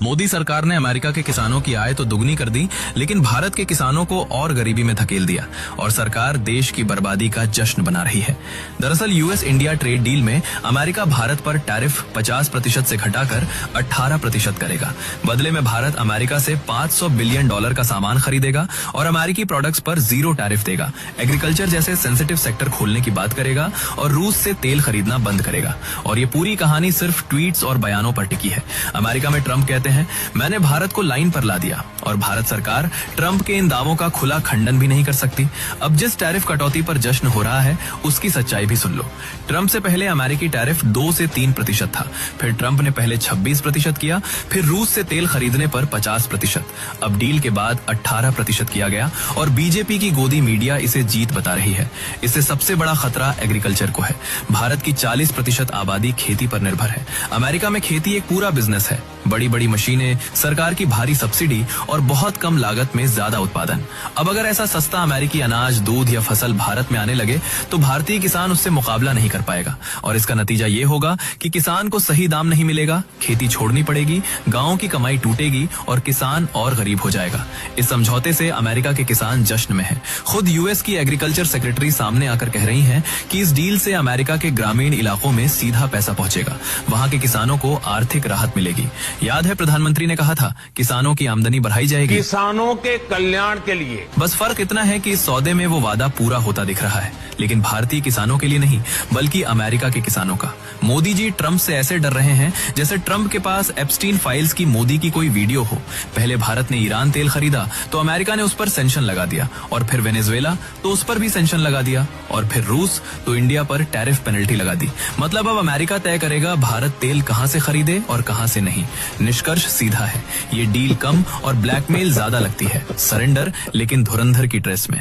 मोदी सरकार ने अमेरिका के किसानों की आय तो दुगनी कर दी, लेकिन भारत के किसानों को और गरीबी में धकेल दिया और सरकार देश की बर्बादी का जश्न बना रही है। दरअसल यूएस इंडिया ट्रेड डील में अमेरिका भारत पर टैरिफ 50% से घटाकर 18% करेगा। बदले में भारत अमेरिका से $500 बिलियन का सामान खरीदेगा और अमेरिकी प्रोडक्ट्स पर 0 टैरिफ देगा। एग्रीकल्चर जैसे सेंसिटिव सेक्टर खोलने की बात करेगा और रूस से तेल खरीदना बंद करेगा। और ये पूरी कहानी सिर्फ ट्वीट्स और बयानों पर टिकी है। अमेरिका में ट्रंप कहते हैं, मैंने भारत को लाइन पर ला दिया, और भारत सरकार ट्रंप के इन दावों का खुला खंडन भी नहीं कर सकती। अब जिस टैरिफ कटौती पर जश्न हो रहा है उसकी सच्चाई भी सुन लो। ट्रंप से पहले अमेरिकी टैरिफ 2 से 3% था, फिर ट्रंप ने पहले 26% किया, फिर रूस से तेल खरीदने पर 50%, अब डील के बाद 18% किया गया और बीजेपी की गोदी मीडिया इसे जीत बता रही है। इससे सबसे बड़ा खतरा एग्रीकल्चर को है। भारत की 40% आबादी खेती पर निर्भर है। अमेरिका में खेती एक पूरा बिजनेस है। बड़ी बड़ी मशीनें, सरकार की भारी सब्सिडी और बहुत कम लागत में ज्यादा उत्पादन। अब अगर ऐसा सस्ता अमेरिकी अनाज, दूध या फसल भारत में आने लगे तो भारतीय किसान उससे मुकाबला नहीं कर पाएगा और इसका नतीजा ये होगा कि किसान को सही दाम नहीं मिलेगा, खेती छोड़नी पड़ेगी, गांवों की कमाई टूटेगी और किसान और गरीब हो जाएगा। इस समझौते से अमेरिका के किसान जश्न में हैं। खुद यूएस की एग्रीकल्चर सेक्रेटरी सामने आकर कह रही हैं कि इस डील से अमेरिका के ग्रामीण इलाकों में सीधा पैसा पहुंचेगा, वहां के किसानों को आर्थिक राहत मिलेगी। याद है प्रधानमंत्री ने कहा था, किसानों की आमदनी बढ़ाई जाएगी, किसानों के कल्याण के लिए। बस फर्क इतना है कि इस सौदे में वो वादा पूरा होता दिख रहा है, लेकिन भारतीय किसानों के लिए नहीं, बल्कि अमेरिका के किसानों का। मोदी जी ट्रंप से ऐसे डर रहे हैं जैसे ट्रंप के पास एप्स्टीन फाइल्स की मोदी की कोई वीडियो हो। पहले भारत ने ईरान तेल खरीदा तो अमेरिका ने उस पर सेंक्शन लगा दिया, और फिर वेनेजुएला तो उस पर भी सेंक्शन लगा दिया, और फिर रूस तो इंडिया पर टैरिफ पेनल्टी लगा दी। मतलब अब अमेरिका तय करेगा भारत तेल कहां से खरीदे और कहां से नहीं। निष्कर्ष सीधा है, ये डील कम और ब्लैकमेल ज्यादा लगती है, सरेंडर लेकिन धुरंधर की ड्रेस में।